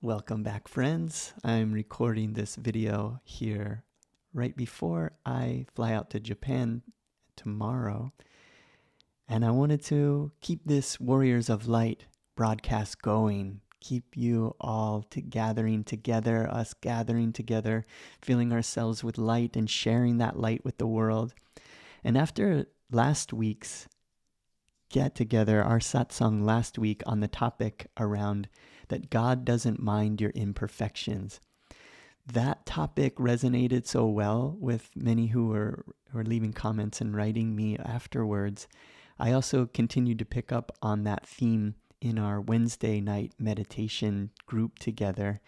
Welcome back, friends. I'm recording this video here right before I fly out to Japan tomorrow. And I wanted to keep this Warriors of Light broadcast going, keep you all gathering together, us gathering together, filling ourselves with light and sharing that light with the world. And after last week's get together, our satsang last week on the topic around that God doesn't mind your imperfections. That topic resonated so well with many who were leaving comments and writing me afterwards. I also continued to pick up on that theme in our Wednesday night meditation group together.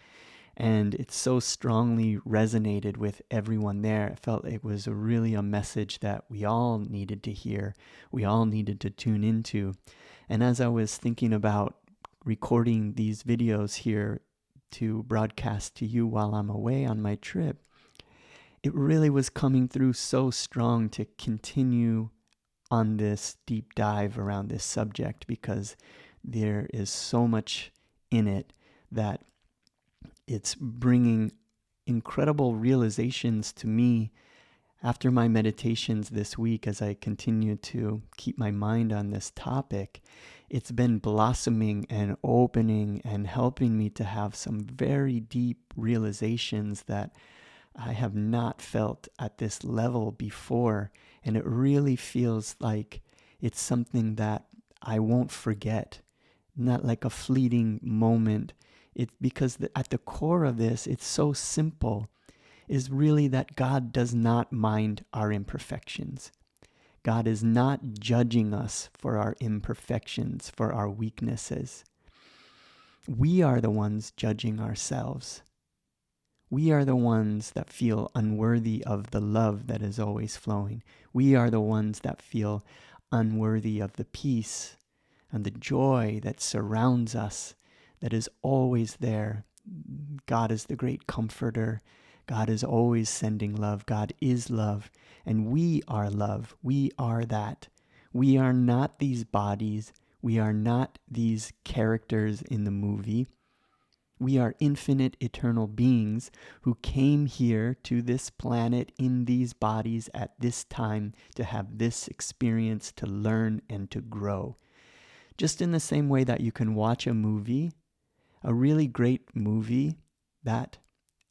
And it so strongly resonated with everyone there. I felt it was really a message that we all needed to hear, we all needed to tune into. And as I was thinking about recording these videos here to broadcast to you while I'm away on my trip, it really was coming through so strong to continue on this deep dive around this subject, because there is so much in it that it's bringing incredible realizations to me after my meditations this week. As I continue to keep my mind on this topic, it's been blossoming and opening and helping me to have some very deep realizations that I have not felt at this level before. And it really feels like it's something that I won't forget, not like a fleeting moment. It's because at the core of this, it's so simple, is really that God does not mind our imperfections. God is not judging us for our imperfections, for our weaknesses. We are the ones judging ourselves. We are the ones that feel unworthy of the love that is always flowing. We are the ones that feel unworthy of the peace and the joy that surrounds us, that is always there. God is the great comforter. God is always sending love. God is love. And we are love. We are that. We are not these bodies. We are not these characters in the movie. We are infinite, eternal beings who came here to this planet in these bodies at this time to have this experience, to learn and to grow. Just in the same way that you can watch a movie, a really great movie that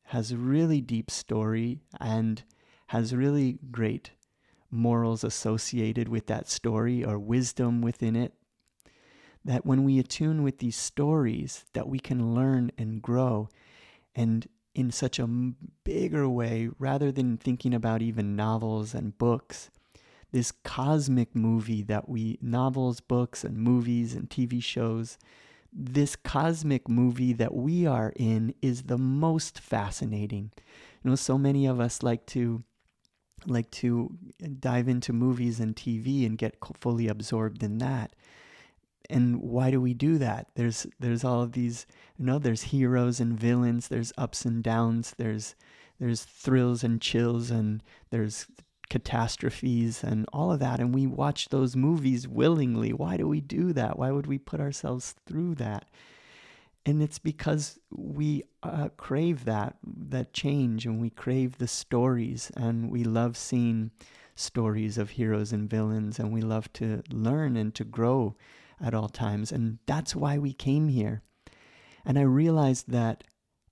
has a really deep story and has really great morals associated with that story or wisdom within it, that when we attune with these stories, that we can learn and grow, and in such a bigger way, rather than thinking about even novels and books, this cosmic movie that novels, books, and movies and TV shows, this cosmic movie that we are in is the most fascinating. So many of us like to dive into movies and TV and get fully absorbed in that. And why do we do that? There's all of these, there's heroes and villains, there's ups and downs, there's thrills and chills, and there's catastrophes and all of that, and we watch those movies willingly. Why do we do that? Why would we put ourselves through that? And it's because we crave that change, and we crave the stories, and we love seeing stories of heroes and villains, and we love to learn and to grow at all times. And that's why we came here. And I realized that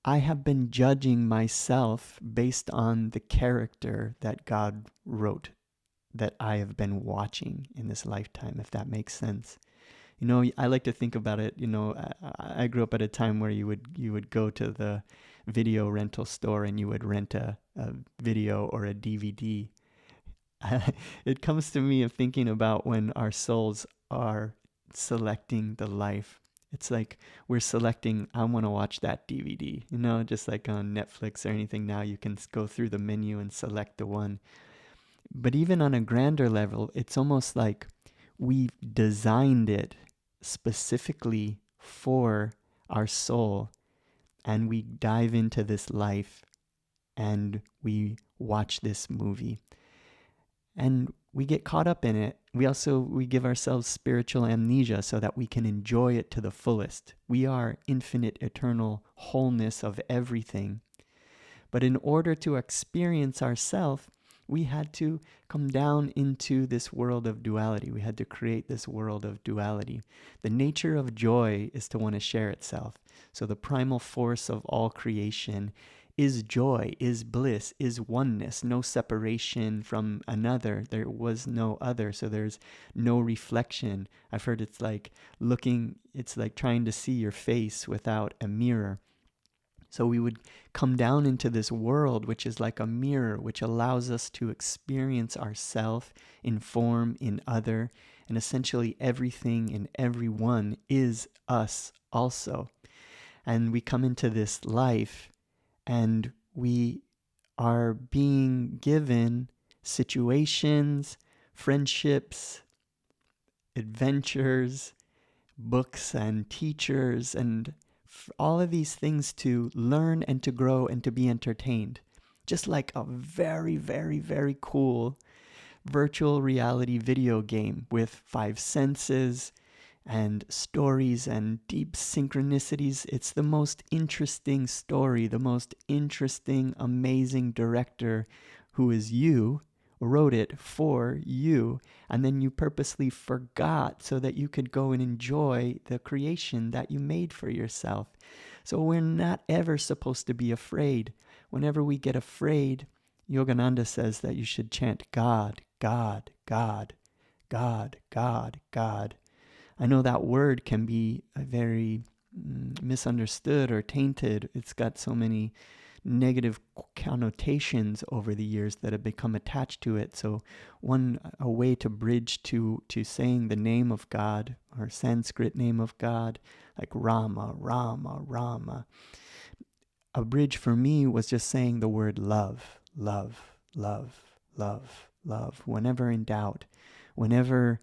I have been judging myself based on the character that God wrote, that I have been watching in this lifetime, if that makes sense. I like to think about it, I grew up at a time where you would go to the video rental store and you would rent a video or a DVD. It comes to me of thinking about when our souls are selecting the life. It's like we're selecting, I want to watch that DVD, just like on Netflix or anything now, you can go through the menu and select the one. But even on a grander level, it's almost like we've designed it specifically for our soul, and we dive into this life and we watch this movie. And we get caught up in it. We give ourselves spiritual amnesia so that we can enjoy it to the fullest. We are infinite, eternal wholeness of everything. But in order to experience ourself, we had to come down into this world of duality. We had to create this world of duality. The nature of joy is to want to share itself. So the primal force of all creation is joy, is bliss, is oneness, no separation from another. There was no other, so there's no reflection. I've heard it's like trying to see your face without a mirror. So we would come down into this world, which is like a mirror, which allows us to experience ourself in form, in other, and essentially everything and everyone is us also. And we come into this life and we are being given situations, friendships, adventures, books and teachers, and all of these things to learn and to grow and to be entertained. Just like a very, very, very cool virtual reality video game with 5 senses and stories and deep synchronicities. It's the most interesting story, the most interesting, amazing director, who is you, wrote it for you, and then you purposely forgot so that you could go and enjoy the creation that you made for yourself. So we're not ever supposed to be afraid. Whenever we get afraid, Yogananda says that you should chant God, God, God, God, God, God. I know that word can be very misunderstood or tainted. It's got so many negative connotations over the years that have become attached to it. So a way to bridge to saying the name of God, or Sanskrit name of God, like Rama, Rama, Rama. A bridge for me was just saying the word love, love, love, love, love. Whenever in doubt, whenever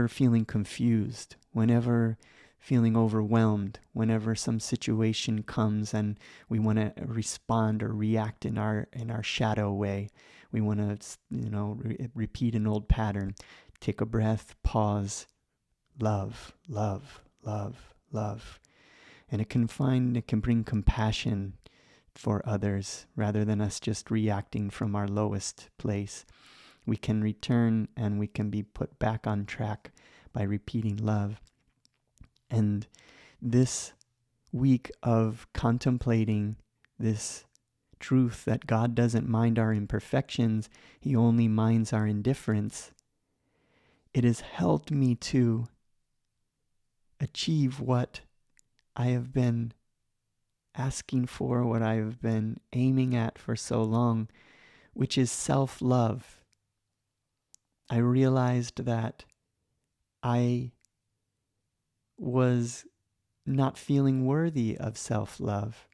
feeling confused, whenever feeling overwhelmed, whenever some situation comes and we want to respond or react in our shadow way, we want to repeat an old pattern. Take a breath, pause, love, love, love, love. And it can bring compassion for others rather than us just reacting from our lowest place. We can return and we can be put back on track by repeating love. And this week of contemplating this truth that God doesn't mind our imperfections, He only minds our indifference, it has helped me to achieve what I have been asking for, what I have been aiming at for so long, which is self-love. I realized that I was not feeling worthy of self-love.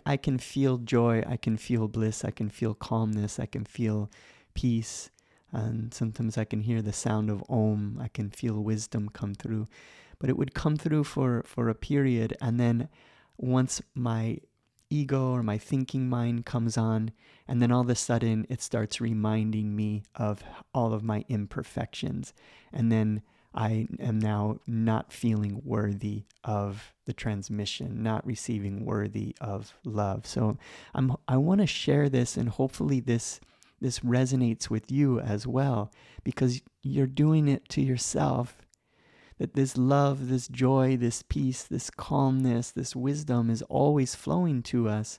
I can feel joy, I can feel bliss, I can feel calmness, I can feel peace, and sometimes I can hear the sound of Om, I can feel wisdom come through. But it would come through for a period, and then once my ego or my thinking mind comes on, and then all of a sudden it starts reminding me of all of my imperfections, and then I am now not feeling worthy of the transmission, not receiving worthy of love. So I want to share this, and hopefully this resonates with you as well, because you're doing it to yourself. That this love, this joy, this peace, this calmness, this wisdom is always flowing to us,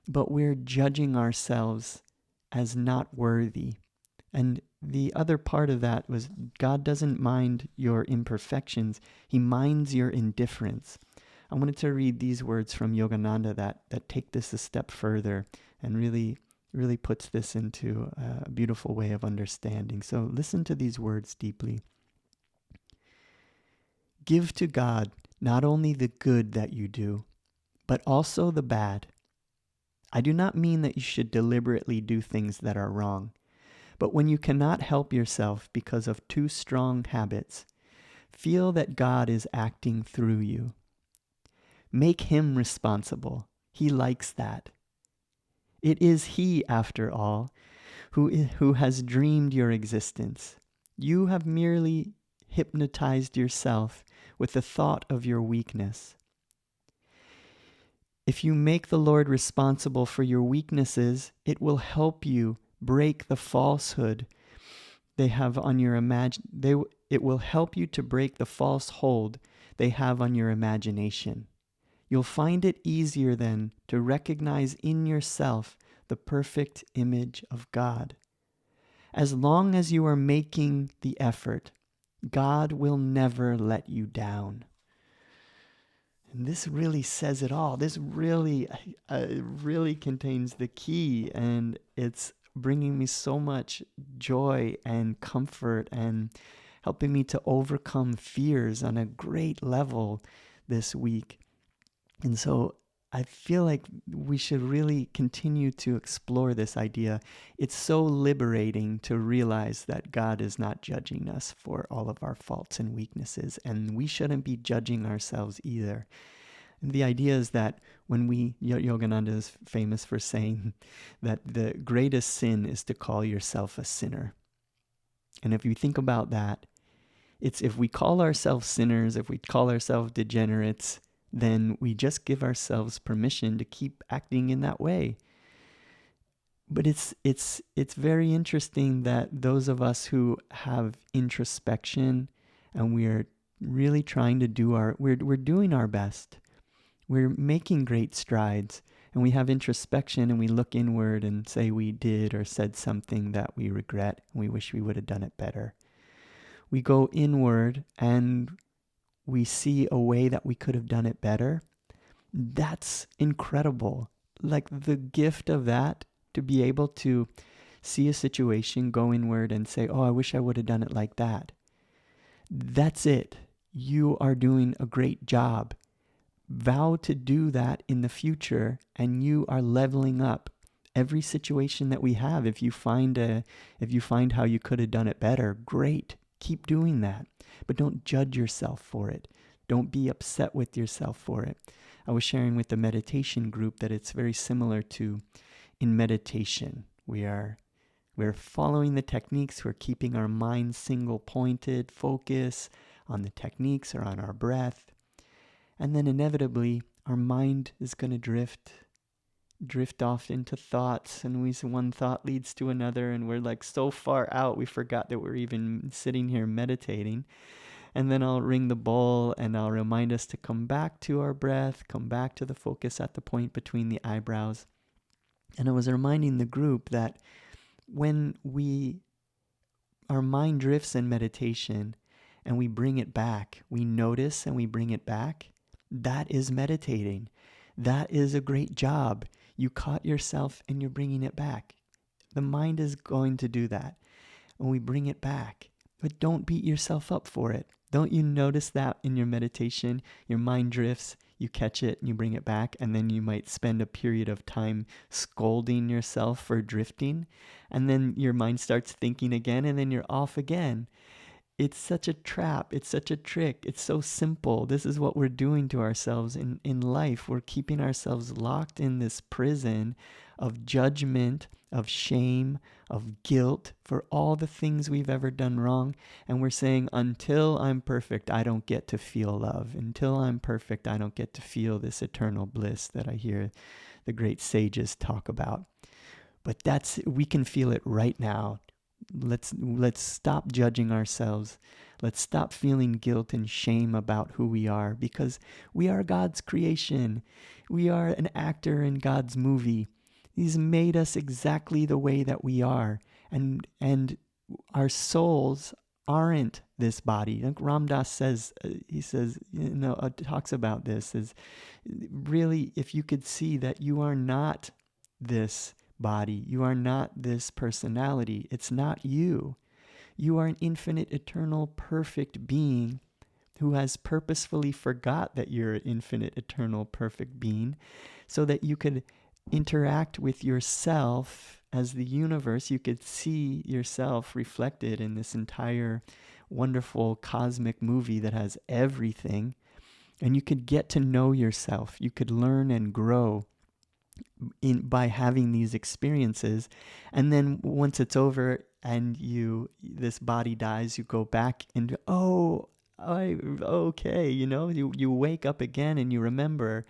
but we're judging ourselves as not worthy. And the other part of that was God doesn't mind your imperfections. He minds your indifference. I wanted to read these words from Yogananda that take this a step further and really, really puts this into a beautiful way of understanding. So listen to these words deeply. Give to God not only the good that you do, but also the bad. I do not mean that you should deliberately do things that are wrong. But when you cannot help yourself because of too strong habits, feel that God is acting through you. Make Him responsible. He likes that. It is He, after all, who has dreamed your existence. You have merely hypnotized yourself with the thought of your weakness. If you make the Lord responsible for your weaknesses, it will help you break the falsehood they have on your it will help you to break the false hold they have on your imagination. You'll find it easier then to recognize in yourself the perfect image of God. As long as you are making the effort, God will never let you down. And this really says it all. This really contains the key, and it's bringing me so much joy and comfort and helping me to overcome fears on a great level this week. And so I feel like we should really continue to explore this idea. It's so liberating to realize that God is not judging us for all of our faults and weaknesses, and we shouldn't be judging ourselves either. And the idea is that when Yogananda is famous for saying that the greatest sin is to call yourself a sinner. And if you think about that, it's if we call ourselves sinners, if we call ourselves degenerates, then we just give ourselves permission to keep acting in that way. But it's very interesting that those of us who have introspection and we are really trying to do we're doing our best. We're making great strides, and we have introspection and we look inward and say we did or said something that we regret and we wish we would have done it better. We go inward and we see a way that we could have done it better. That's incredible. Like the gift of that, to be able to see a situation, go inward and say, oh, I wish I would have done it like that. That's it. You are doing a great job. Vow to do that in the future, and you are leveling up every situation that we have. If you find how you could have done it better, great. Keep doing that. But don't judge yourself for it. Don't be upset with yourself for it. I was sharing with the meditation group that it's very similar to in meditation. We're following the techniques. We're keeping our mind single pointed, focus on the techniques or on our breath. And then inevitably, our mind is going to drift off into thoughts, and one thought leads to another, and we're like so far out, we forgot that we're even sitting here meditating. And then I'll ring the bell, and I'll remind us to come back to our breath, come back to the focus at the point between the eyebrows. And I was reminding the group that when our mind drifts in meditation, and we bring it back, we notice and we bring it back, that is meditating. That is a great job. You caught yourself and you're bringing it back. The mind is going to do that. And we bring it back. But don't beat yourself up for it. Don't you notice that in your meditation? Your mind drifts, you catch it, and you bring it back, and then you might spend a period of time scolding yourself for drifting. And then your mind starts thinking again, and then you're off again. It's such a trap. It's such a trick. It's so simple. This is what we're doing to ourselves in life. We're keeping ourselves locked in this prison of judgment, of shame, of guilt for all the things we've ever done wrong. And we're saying, until I'm perfect, I don't get to feel love. Until I'm perfect, I don't get to feel this eternal bliss that I hear the great sages talk about. But we can feel it right now. Let's stop judging ourselves. Let's stop feeling guilt and shame about who we are, because we are God's creation. We are an actor in God's movie. He's made us exactly the way that we are, and our souls aren't this body. Like Ram Dass says, talks about this, is really, if you could see that you are not this body, you are not this personality, it's not you. You are an infinite, eternal, perfect being who has purposefully forgot that you're an infinite, eternal, perfect being, so that you could interact with yourself as the universe. You could see yourself reflected in this entire wonderful cosmic movie that has everything, and you could get to know yourself. You could learn and grow by having these experiences. And then once it's over and this body dies, you go back and, okay, you wake up again and you remember,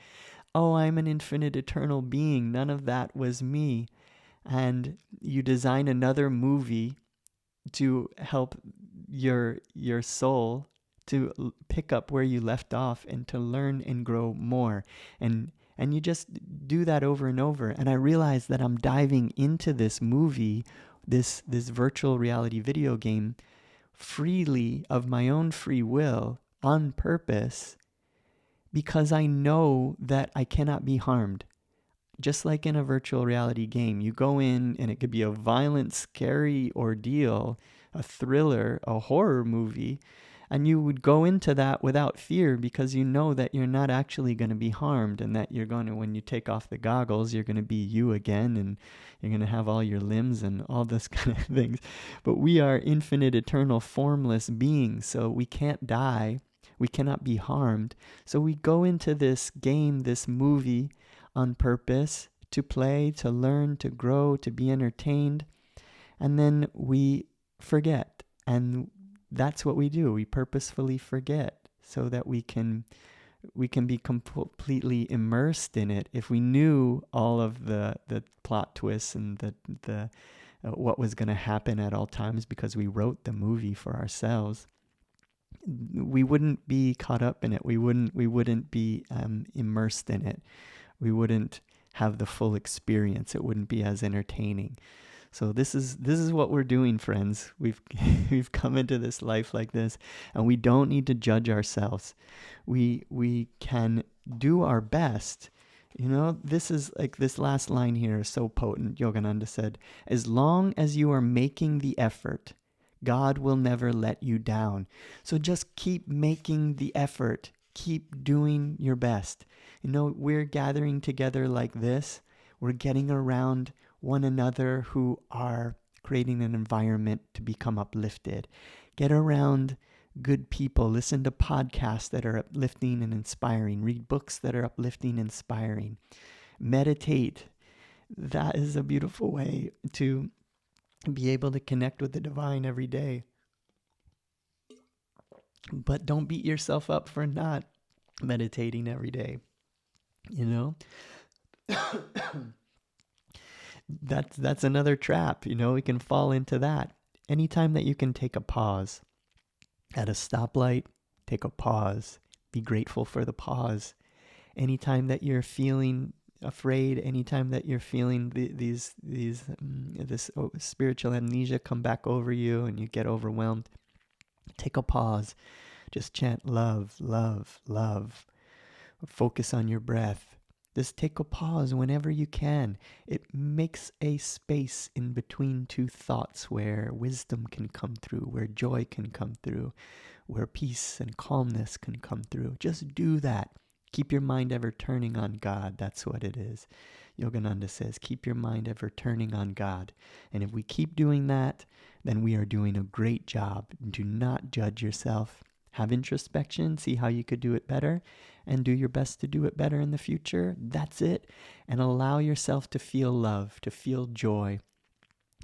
I'm an infinite eternal being. None of that was me. And you design another movie to help your soul to pick up where you left off and to learn and grow more. And you just do that over and over. And I realize that I'm diving into this movie, this virtual reality video game, freely, of my own free will, on purpose, because I know that I cannot be harmed. Just like in a virtual reality game, you go in and it could be a violent, scary ordeal, a thriller, a horror movie, and you would go into that without fear because you know that you're not actually going to be harmed, and that you're going to, when you take off the goggles, you're going to be you again, and you're going to have all your limbs and all this kind of things. But we are infinite, eternal, formless beings, so we can't die. We cannot be harmed. So we go into this game, this movie, on purpose, to play, to learn, to grow, to be entertained, and then we forget. And that's what we do. We purposefully forget so that we can be completely immersed in it. If we knew all of the plot twists and the what was going to happen at all times, because we wrote the movie for ourselves, we wouldn't be caught up in it. We wouldn't be immersed in it. We wouldn't have the full experience. It wouldn't be as entertaining. So this is what we're doing, friends. We've come into this life like this, and we don't need to judge ourselves. We can do our best. This is like, this last line here is so potent. Yogananda said, "As long as you are making the effort, God will never let you down." So just keep making the effort. Keep doing your best. We're gathering together like this. We're getting around one another who are creating an environment to become uplifted. Get around good people. Listen to podcasts that are uplifting and inspiring. Read books that are uplifting and inspiring. Meditate. That is a beautiful way to be able to connect with the divine every day. But don't beat yourself up for not meditating every day. That's another trap. We can fall into that. Anytime that you can take a pause at a stoplight, take a pause. Be grateful for the pause. Anytime that you're feeling afraid, anytime that you're feeling this spiritual amnesia come back over you and you get overwhelmed, take a pause. Just chant love, love, love. Focus on your breath. Just take a pause whenever you can. It makes a space in between two thoughts where wisdom can come through, where joy can come through, where peace and calmness can come through. Just do that. Keep your mind ever turning on God. That's what it is. Yogananda says, keep your mind ever turning on God. And if we keep doing that, then we are doing a great job. Do not judge yourself. Have introspection, see how you could do it better, and do your best to do it better in the future. That's it. And allow yourself to feel love, to feel joy,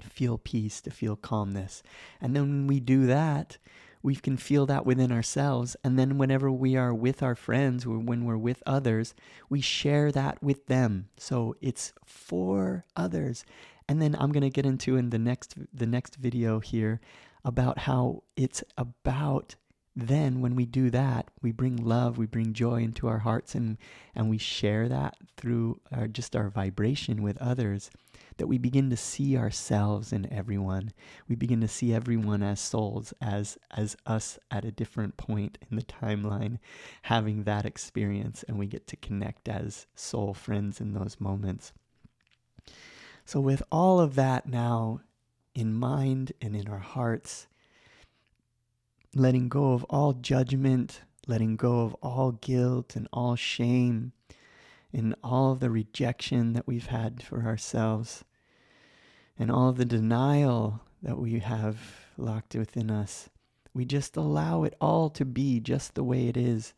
to feel peace, to feel calmness. And then when we do that, we can feel that within ourselves. And then whenever we are with our friends, or when we're with others, we share that with them. So it's for others. And then I'm going to get into in the next video here about how it's about, then when we do that, we bring love, we bring joy into our hearts, and we share that through our vibration with others, that we begin to see ourselves in everyone. We begin to see everyone as souls, as us at a different point in the timeline, having that experience, and we get to connect as soul friends in those moments. So with all of that now in mind and in our hearts, letting go of all judgment, letting go of all guilt and all shame and all of the rejection that we've had for ourselves and all of the denial that we have locked within us. We just allow it all to be just the way it is.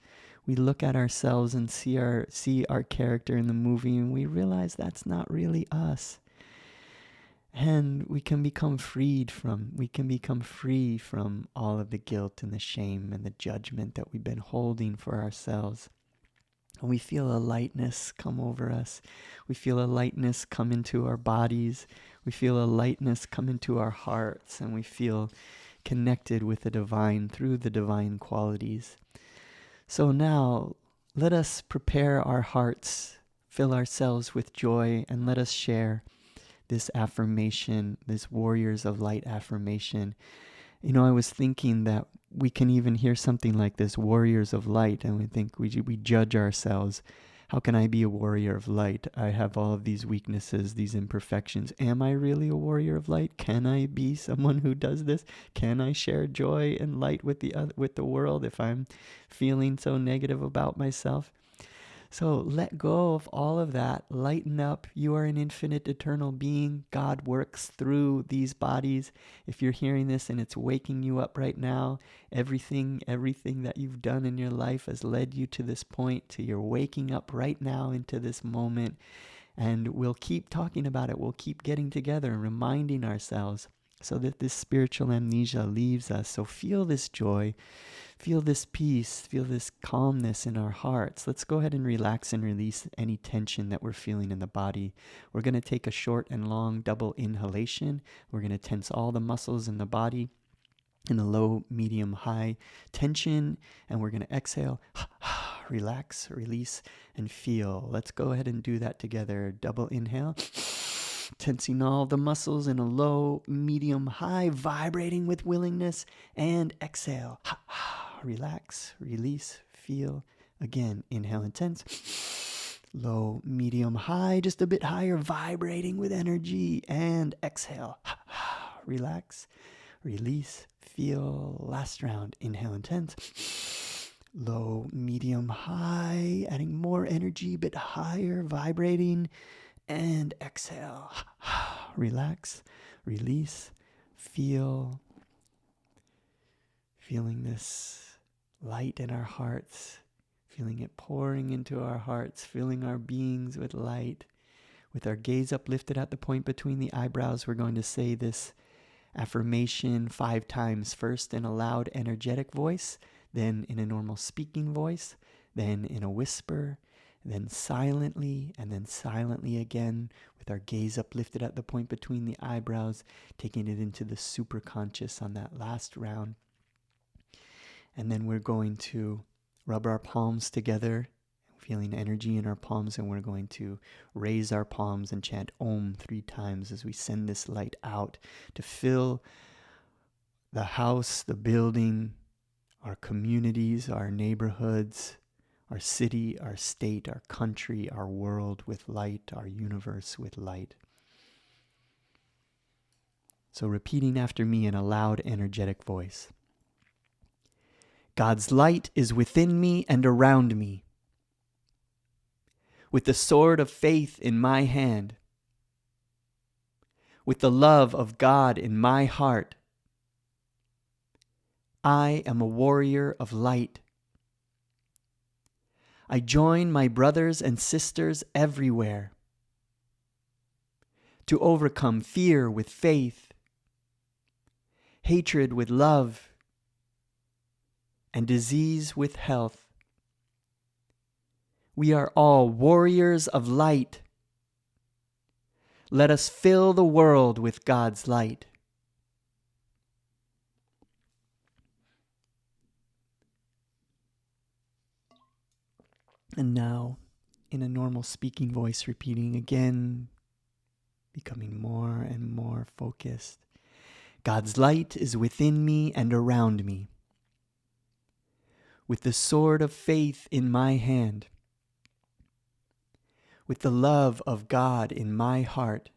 we look at ourselves and see our character in the movie, and we realize that's not really us. And we can become free from all of the guilt and the shame and the judgment that we've been holding for ourselves. And we feel a lightness come over us. We feel a lightness come into our bodies. We feel a lightness come into our hearts, and we feel connected with the divine through the divine qualities. So now, let us prepare our hearts, fill ourselves with joy, and let us share this affirmation, this Warriors of Light affirmation. I was thinking that we can even hear something like this, Warriors of Light, and we think we judge ourselves. How can I be a warrior of light? I have all of these weaknesses, these imperfections. Am I really a warrior of light? Can I be someone who does this? Can I share joy and light with the world if I'm feeling so negative about myself? So let go of all of that. Lighten up. You are an infinite, eternal being. God works through these bodies. If you're hearing this and it's waking you up right now, everything that you've done in your life has led you to this point, to your waking up right now into this moment. And we'll keep talking about it. We'll keep getting together and reminding ourselves so that this spiritual amnesia leaves us. So feel this joy. Feel this peace, feel this calmness in our hearts. Let's go ahead and relax and release any tension that we're feeling in the body. We're going to take a short and long double inhalation. We're going to tense all the muscles in the body in a low, medium, high tension. And we're going to exhale, relax, release, and feel. Let's go ahead and do that together. Double inhale. Tensing all the muscles in a low, medium, high, vibrating with willingness, and exhale. Relax, release, feel. Again, inhale and tense. Low, medium, high, just a bit higher, vibrating with energy, and exhale. Relax, release, feel. Last round, inhale and tense. Low, medium, high, adding more energy, bit higher, vibrating, and exhale. Relax, release, feel. Feeling this light in our hearts, feeling it pouring into our hearts, filling our beings with light. With our gaze uplifted at the point between the eyebrows, we're going to say this affirmation 5 times. First in a loud, energetic voice, then in a normal speaking voice, then in a whisper, then silently, and then silently again with our gaze uplifted at the point between the eyebrows, taking it into the superconscious on that last round. And then we're going to rub our palms together, feeling energy in our palms, and we're going to raise our palms and chant Om 3 times as we send this light out to fill the house, the building, our communities, our neighborhoods, our city, our state, our country, our world with light, our universe with light. So repeating after me in a loud, energetic voice. God's light is within me and around me. With the sword of faith in my hand, with the love of God in my heart, I am a warrior of light. I join my brothers and sisters everywhere to overcome fear with faith, hatred with love, and disease with health. We are all warriors of light. Let us fill the world with God's light. And now, in a normal speaking voice, repeating again, becoming more and more focused. God's light is within me and around me. With the sword of faith in my hand, with the love of God in my heart,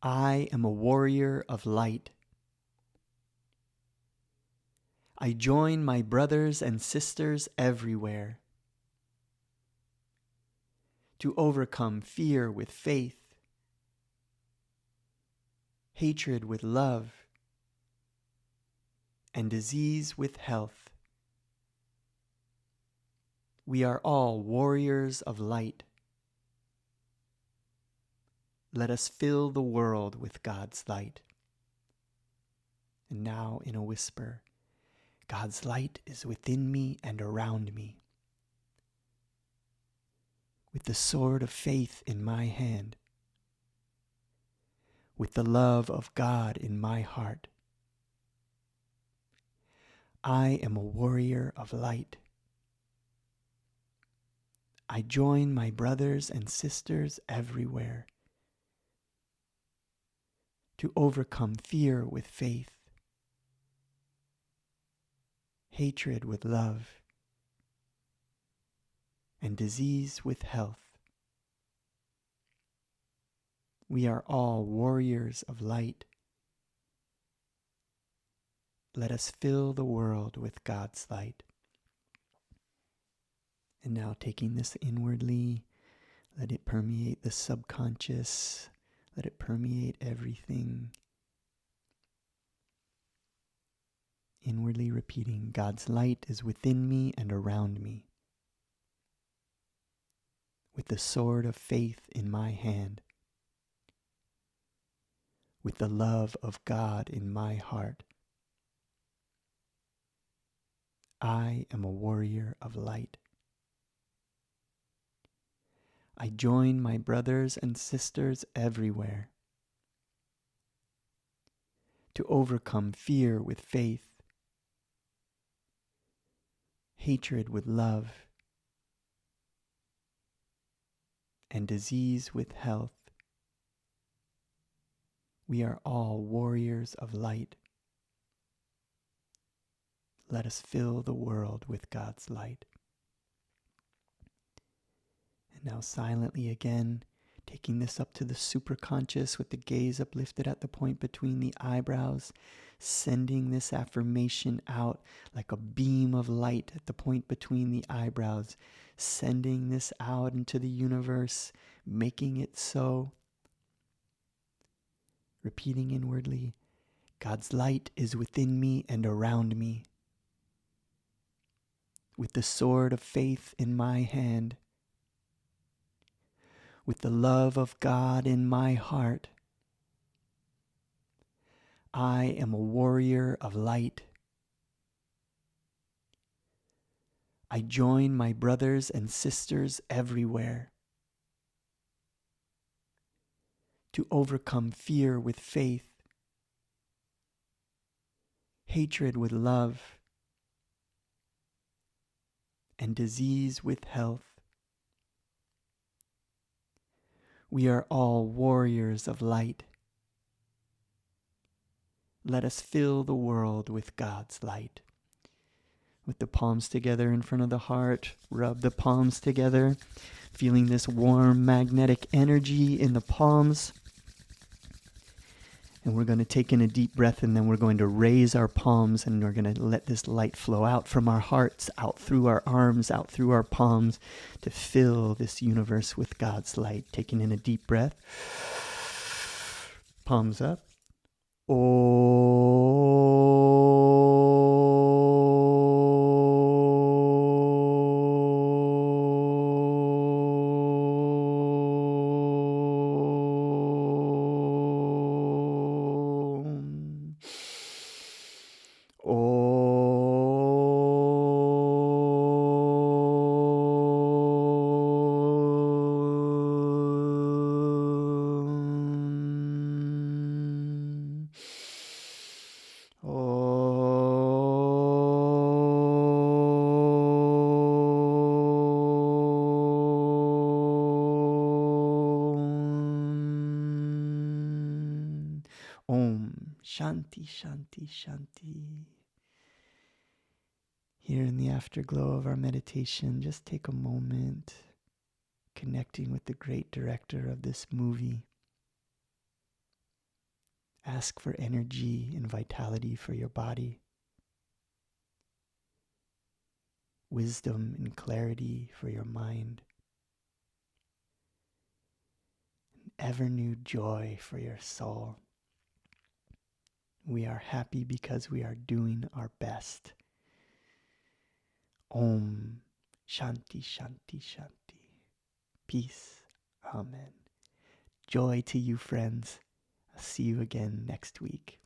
I am a warrior of light. I join my brothers and sisters everywhere to overcome fear with faith, hatred with love, and disease with health. We are all warriors of light. Let us fill the world with God's light. And now in a whisper, God's light is within me and around me. With the sword of faith in my hand, with the love of God in my heart, I am a warrior of light. I join my brothers and sisters everywhere to overcome fear with faith, hatred with love, and disease with health. We are all warriors of light. Let us fill the world with God's light. And now taking this inwardly, let it permeate the subconscious. Let it permeate everything. Inwardly repeating, God's light is within me and around me. With the sword of faith in my hand. With the love of God in my heart. I am a warrior of light. I join my brothers and sisters everywhere to overcome fear with faith, hatred with love, and disease with health. We are all warriors of light. Let us fill the world with God's light. And now silently again, taking this up to the superconscious with the gaze uplifted at the point between the eyebrows, sending this affirmation out like a beam of light at the point between the eyebrows, sending this out into the universe, making it so. Repeating inwardly, God's light is within me and around me. With the sword of faith in my hand, with the love of God in my heart, I am a warrior of light. I join my brothers and sisters everywhere to overcome fear with faith, hatred with love, and disease with health. We are all warriors of light. Let us fill the world with God's light. With the palms together in front of the heart, rub the palms together, feeling this warm magnetic energy in the palms. And we're going to take in a deep breath, and then we're going to raise our palms, and we're going to let this light flow out from our hearts, out through our arms, out through our palms, to fill this universe with God's light. Taking in a deep breath. Palms up. Om Shanti Shanti Shanti. Here in the afterglow of our meditation, just take a moment connecting with the great director of this movie. Ask for energy and vitality for your body, wisdom and clarity for your mind, and ever-new joy for your soul. We are happy because we are doing our best. Om Shanti, Shanti, Shanti. Peace. Amen. Joy to you, friends. I'll see you again next week.